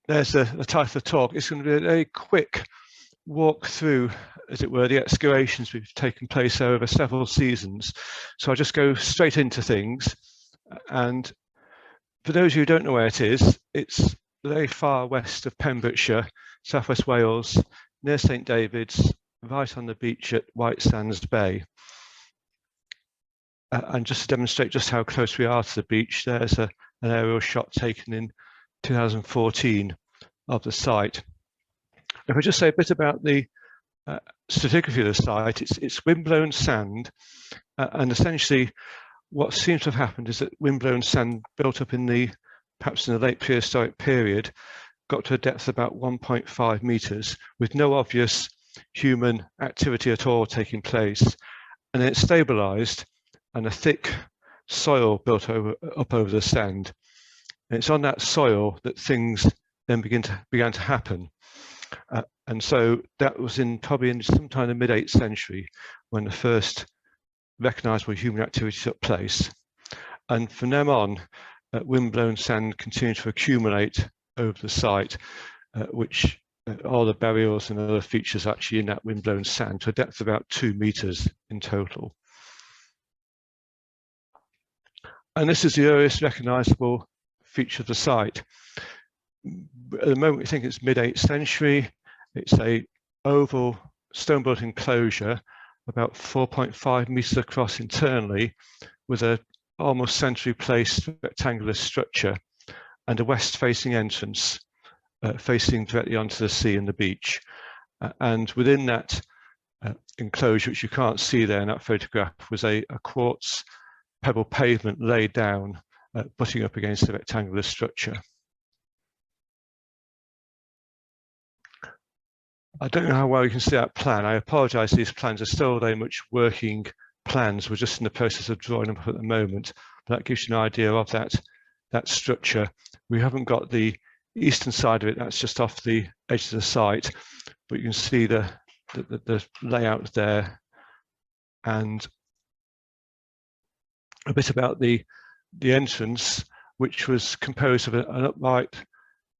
there's the title of the talk. It's going to be a very quick walk through, as it were, the excavations which have taken place over several seasons. So I'll just go straight into things. And for those who don't know where it is, it's very far west of Pembrokeshire, southwest Wales, near St David's, right on the beach at White Sands Bay. And just to demonstrate just how close we are to the beach, there's an aerial shot taken in 2014 of the site. If I just say a bit about the stratigraphy of the site, it's windblown sand, and essentially what seems to have happened is that windblown sand built up perhaps in the late prehistoric period, got to a depth of about 1.5 meters with no obvious human activity at all taking place, and then it stabilized and a thick soil built up over the sand. And it's on that soil that things then began to happen. And so that was probably in sometime in the mid-8th century when the first recognizable human activity took place. And from then on, windblown sand continued to accumulate over the site, which all the burials and other features actually in that windblown sand to a depth of about 2 meters in total. And this is the earliest recognizable feature of the site. At the moment, we think it's mid-8th century. It's a oval stone-built enclosure, about 4.5 meters across internally, with a almost centrally placed rectangular structure and a west-facing entrance facing directly onto the sea and the beach. And within that enclosure, which you can't see there in that photograph, was a quartz pebble pavement laid down, butting up against the rectangular structure. I don't know how well you can see that plan. I apologize, these plans are still very much working plans. We're just in the process of drawing them up at the moment, but that gives you an idea of that structure. We haven't got the eastern side of it, that's just off the edge of the site, but you can see the layout there, and a bit about the entrance, which was composed of an upright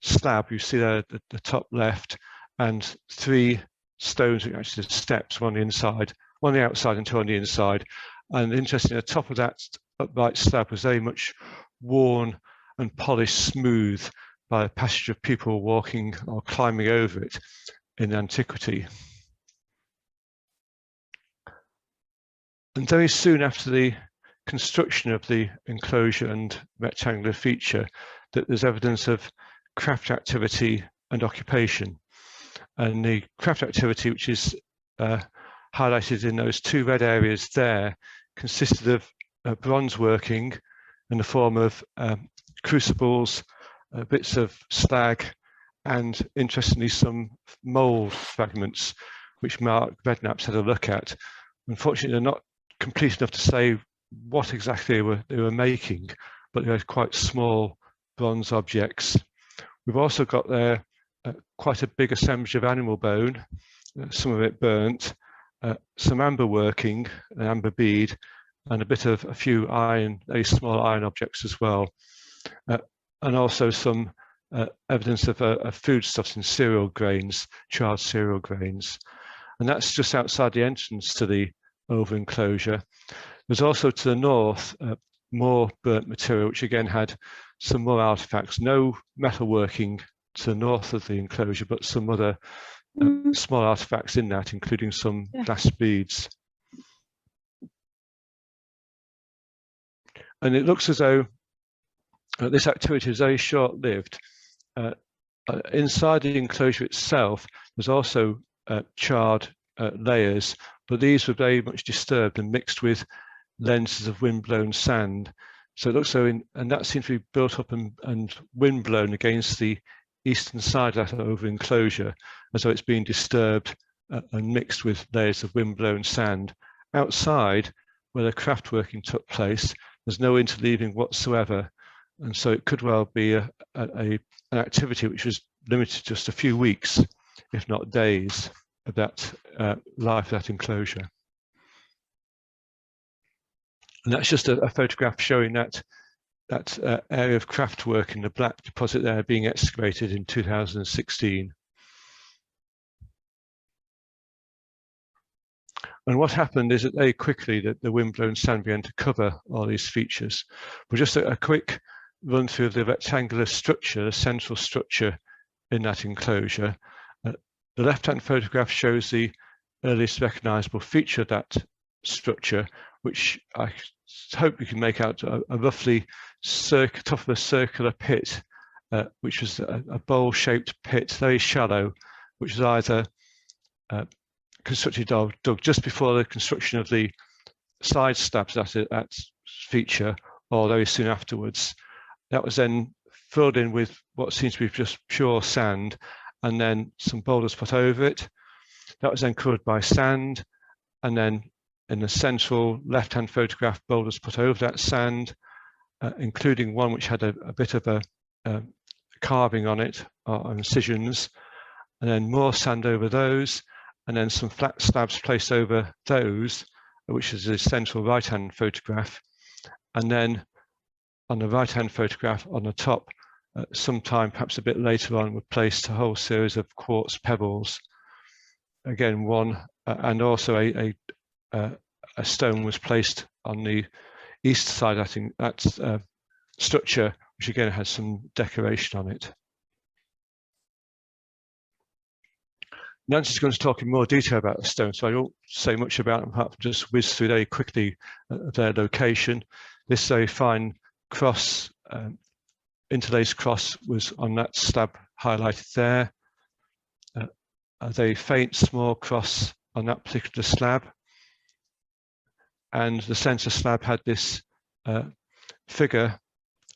slab. You see there at the top left, and 3 stones, which actually steps, one on the inside, one on the outside and 2 on the inside. And interestingly, the top of that upright slab was very much worn and polished smooth by the passage of people walking or climbing over it in antiquity. And very soon after the construction of the enclosure and rectangular feature, that there's evidence of craft activity and occupation. And the craft activity, which is highlighted in those 2 red areas there, consisted of bronze working in the form of crucibles, bits of slag, and interestingly some mould fragments, which Mark Redknapp's had a look at. Unfortunately, they're not complete enough to say what exactly they were making, but they were quite small bronze objects. We've also got there quite a big assemblage of animal bone, some of it burnt, some amber working, an amber bead, and a few iron, very small iron objects as well, and also some evidence of foodstuffs in cereal grains, charred cereal grains. And that's just outside the entrance to the oval enclosure. There's also to the north more burnt material, which again had some more artifacts, no metalworking to the north of the enclosure, but some other small artifacts in that, including some glass beads. And it looks as though this activity is very short-lived. Inside the enclosure itself, there's also charred layers, but these were very much disturbed and mixed with lenses of windblown sand. So it looks so, and that seems to be built up and windblown against the eastern side of that oval enclosure, as though it's been disturbed and mixed with layers of windblown sand. Outside, where the craft working took place, there's no interleaving whatsoever, and so it could well be an activity which was limited to just a few weeks, if not days, of that life of that enclosure. And that's just a photograph showing that that area of craft work in the black deposit there being excavated in 2016. And what happened is that very quickly the wind-blown sand began to cover all these features. But just a quick run through of the rectangular structure, the central structure in that enclosure. The left-hand photograph shows the earliest recognizable feature of that structure, which I hope you can make out a roughly top of a circular pit, which was a bowl-shaped pit, very shallow, which was either constructed or dug just before the construction of the side slabs at feature, or very soon afterwards. That was then filled in with what seems to be just pure sand, and then some boulders put over it. That was then covered by sand, and then in the central left-hand photograph, boulders put over that sand, including one which had a bit of a carving on it, or incisions, and then more sand over those, and then some flat slabs placed over those, which is the central right-hand photograph. And then on the right-hand photograph on the top, sometime perhaps a bit later on, were placed a whole series of quartz pebbles. Again, one, and also a stone was placed on the east side, I think, that's structure, which again has some decoration on it. Nancy's going to talk in more detail about the stone, so I won't say much about them, apart from just whiz through very quickly their location. This very fine cross, interlaced cross, was on that slab highlighted there. A very faint small cross on that particular slab. And the centre slab had this figure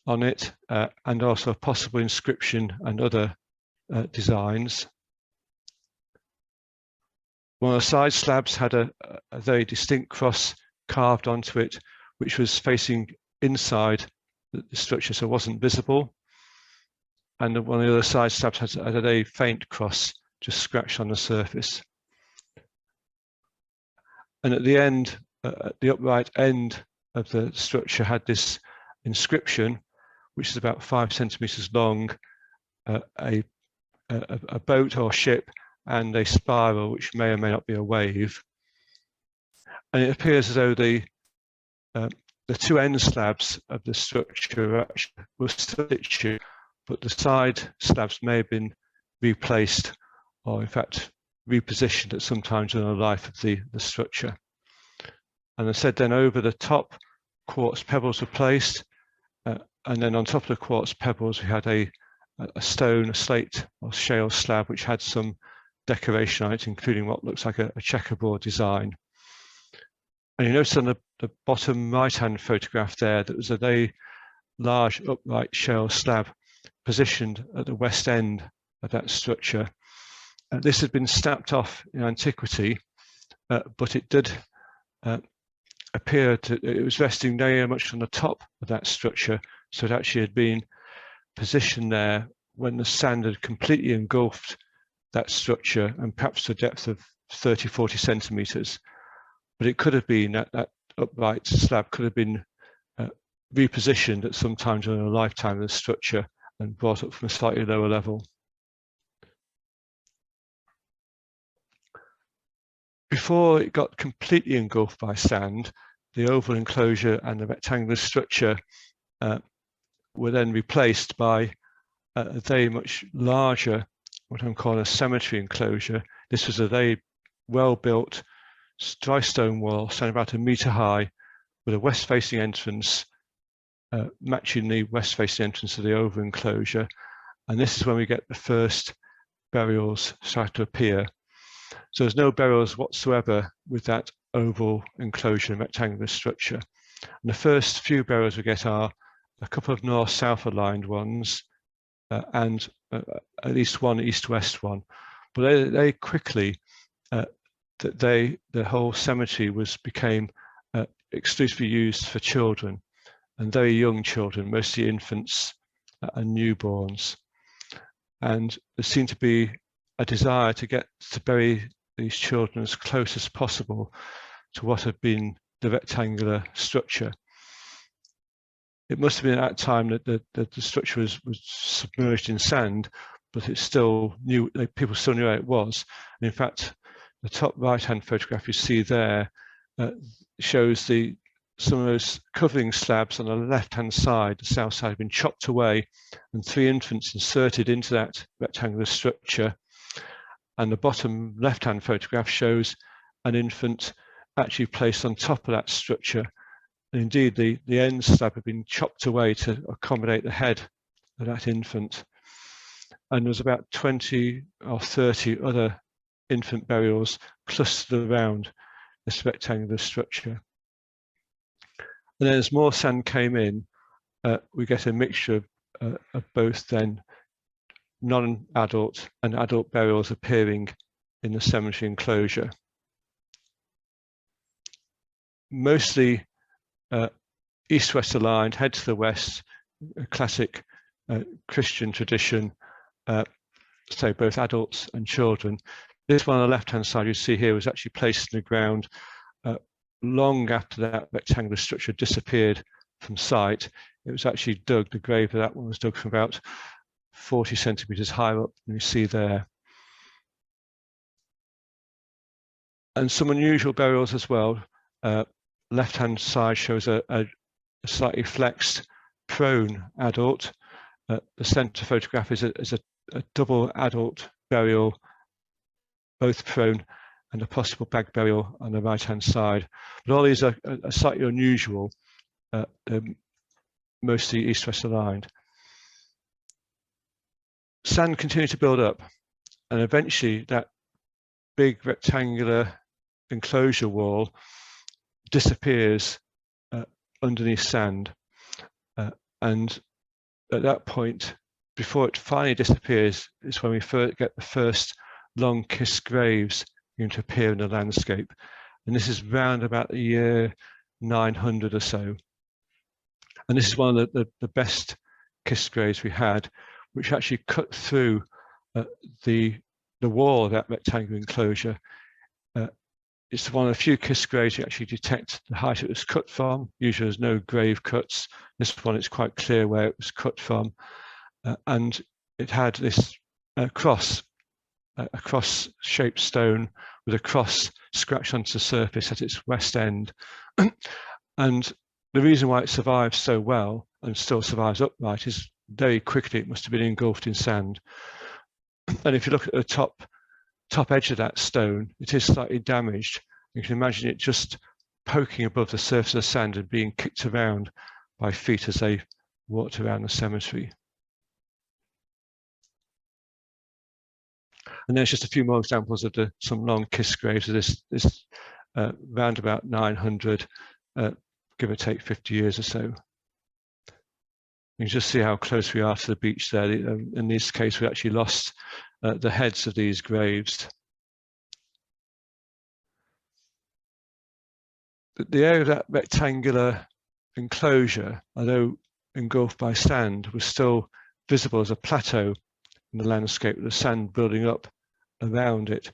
on it, and also a possible inscription and other designs. One of the side slabs had a very distinct cross carved onto it, which was facing inside the structure, so it wasn't visible. And one of the other side slabs had a very faint cross just scratched on the surface. And at the end, the upright end of the structure had this inscription, which is about 5 centimeters long, a boat or ship, and a spiral, which may or may not be a wave. And it appears as though the two end slabs of the structure were still in situ, but the side slabs may have been replaced, or in fact repositioned at some time during the life of the structure. And I said then over the top, quartz pebbles were placed, and then on top of the quartz pebbles we had a stone, a slate or shale slab, which had some decoration on it, including what looks like a checkerboard design. And you notice on the bottom right-hand photograph there that was a very large upright shale slab positioned at the west end of that structure. This had been snapped off in antiquity, but it did appear it was resting very much on the top of that structure, so it actually had been positioned there when the sand had completely engulfed that structure, and perhaps to a depth of 30-40 centimeters. But it could have been that upright slab could have been repositioned at some time during the lifetime of the structure and brought up from a slightly lower level. Before it got completely engulfed by sand, the oval enclosure and the rectangular structure were then replaced by a very much larger, what I'm calling a cemetery enclosure. This was a very well-built dry stone wall, standing about 1 meter high, with a west-facing entrance matching the west-facing entrance of the oval enclosure. And this is when we get the first burials start to appear. So there's no burials whatsoever with that oval enclosure and rectangular structure. And the first few burials we get are a couple of north-south aligned ones, and at least one east-west one. But they quickly, the whole cemetery became exclusively used for children, and very young children, mostly infants and newborns. And there seemed to be a desire to bury these children as close as possible to what had been the rectangular structure. it must have been at that time that the structure was submerged in sand, but it still knew, people still knew where it was. And in fact, the top right-hand photograph you see there shows some of those covering slabs on the left-hand side, the south side, have been chopped away, and 3 infants inserted into that rectangular structure. And the bottom left-hand photograph shows an infant actually placed on top of that structure. And indeed, the end slab had been chopped away to accommodate the head of that infant. And there's about 20 or 30 other infant burials clustered around this rectangular structure. And then as more sand came in, we get a mixture of both then non-adult and adult burials appearing in the cemetery enclosure. Mostly east-west aligned, head to the west, a classic Christian tradition, so both adults and children. This one on the left-hand side you see here was actually placed in the ground long after that rectangular structure disappeared from sight. It was actually dug, the grave of that one was dug from about 40 centimetres higher up than you see there. And some unusual burials as well. Left-hand side shows a slightly flexed prone adult. The centre photograph is a double adult burial, both prone, and a possible bag burial on the right-hand side. But all these are slightly unusual, mostly east-west aligned. Sand continued to build up, and eventually that big rectangular enclosure wall disappears underneath sand. And at that point, before it finally disappears, is when we get the first long kissed graves to appear in the landscape. And this is round about the year 900 or so. And this is one of the best kissed graves we had, which actually cut through the wall of that rectangular enclosure. It's one of the few kissed graves you actually detect the height it was cut from. Usually there's no grave cuts. This one, it's quite clear where it was cut from. And it had this cross, a cross-shaped stone with a cross scratched onto the surface at its west end. And the reason why it survives so well and still survives upright is very quickly it must have been engulfed in sand. And if you look at the top edge of that stone, it is slightly damaged. You can imagine it just poking above the surface of the sand and being kicked around by feet as they walked around the cemetery. And there's just a few more examples of some long kiss graves of this round about 900, give or take 50 years or so. You can just see how close we are to the beach there. In this case, we actually lost the heads of these graves. The area of that rectangular enclosure, although engulfed by sand, was still visible as a plateau in the landscape with the sand building up around it.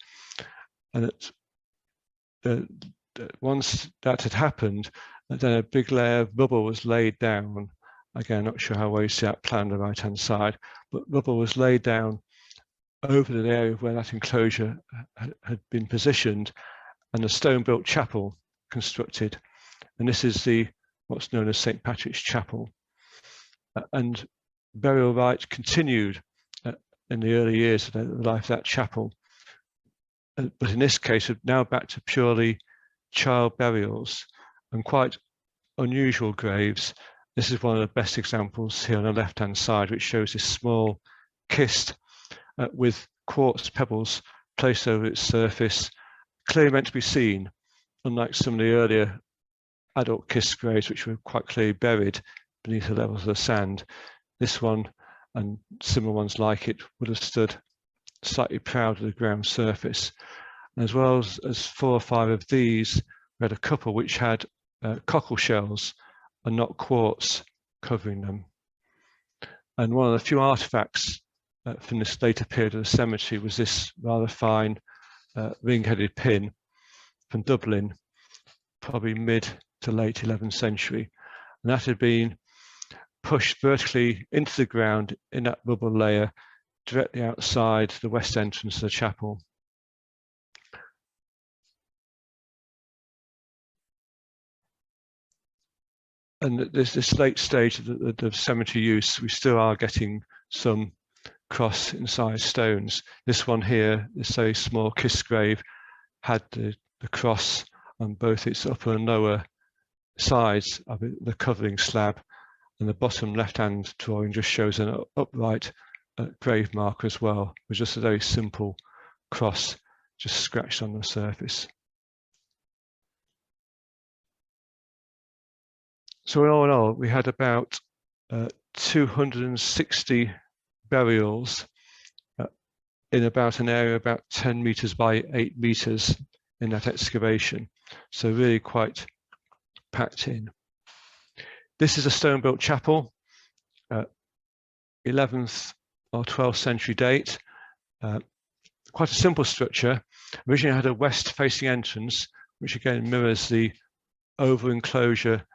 And once that had happened, then a big layer of rubble was laid down. Again, not sure how well you see that plan on the right-hand side, but rubble was laid down over the area where that enclosure had been positioned, and a stone-built chapel constructed. And this is what's known as St. Patrick's Chapel. And burial rites continued in the early years of the life of that chapel. But in this case, we're now back to purely child burials and quite unusual graves. This is one of the best examples here on the left-hand side, which shows this small kist with quartz pebbles placed over its surface, clearly meant to be seen, unlike some of the earlier adult kist graves, which were quite clearly buried beneath the levels of the sand. This one and similar ones like it would have stood slightly proud of the ground surface. And as well as 4 or 5 of these, we had a couple which had cockle shells and not quartz covering them. And one of the few artifacts from this later period of the cemetery was this rather fine ring-headed pin from Dublin, probably mid to late 11th century. And that had been pushed vertically into the ground in that rubble layer directly outside the west entrance of the chapel. And at this late stage of the cemetery use, we still are getting some cross incised stones. This one here, this very small kiss grave, had the cross on both its upper and lower sides of the covering slab, and the bottom left-hand drawing just shows an upright grave marker as well, with just a very simple cross just scratched on the surface. So all in all, we had about 260 burials in about an area about 10 meters by 8 meters in that excavation. So really quite packed in. This is a stone-built chapel, 11th or 12th century date. Quite a simple structure. Originally had a west-facing entrance, which again mirrors the oval enclosure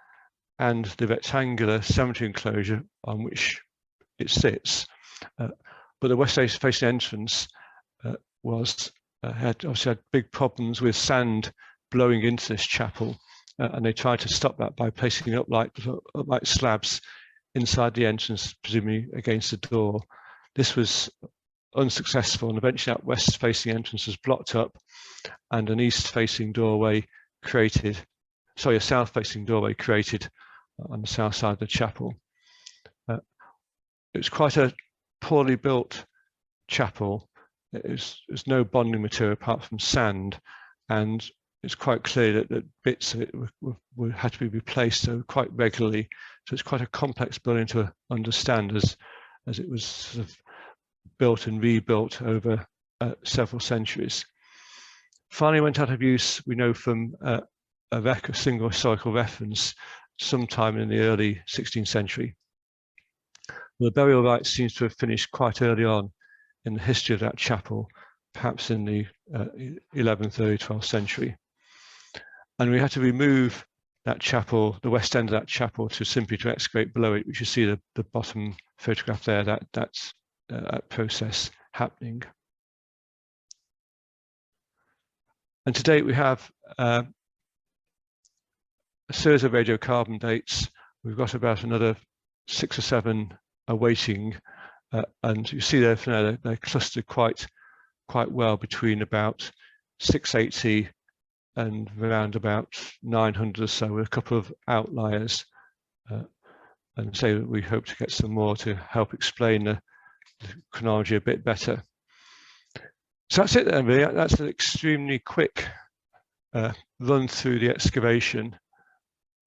and the rectangular cemetery enclosure on which it sits. But the west-facing entrance had obviously had big problems with sand blowing into this chapel, and they tried to stop that by placing upright slabs inside the entrance, presumably against the door. This was unsuccessful, and eventually that west-facing entrance was blocked up, and an east-facing doorway created, sorry, a south-facing doorway created on the south side of the chapel. It was quite a poorly built chapel. There's no bonding material apart from sand, and it's quite clear that bits of it had to be replaced quite regularly. So it's quite a complex building to understand, as it was sort of built and rebuilt over several centuries. Finally went out of use, we know from a single historical reference, sometime in the early 16th century. The burial rites seems to have finished quite early on in the history of that chapel, perhaps in the 11th, early 12th century. And we had to remove that chapel, the west end of that chapel, simply to excavate below it, which you see the bottom photograph there, that's that process happening. And to date, we have a series of radiocarbon dates. We've got about another 6 or 7 awaiting, and you see there from there, they're clustered quite well between about 680 and around about 900 or so, with a couple of outliers. And so we hope to get some more to help explain the chronology a bit better. So that's it then, really. That's an extremely quick run through the excavation.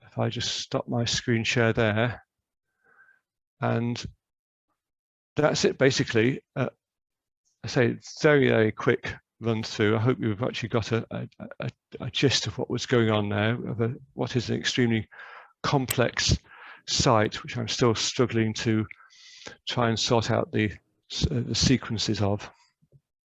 If I just stop my screen share there. And that's it basically. I say very, very quick run through. I hope you've actually got a gist of what was going on there, of what is an extremely complex site, which I'm still struggling to try and sort out the sequences of.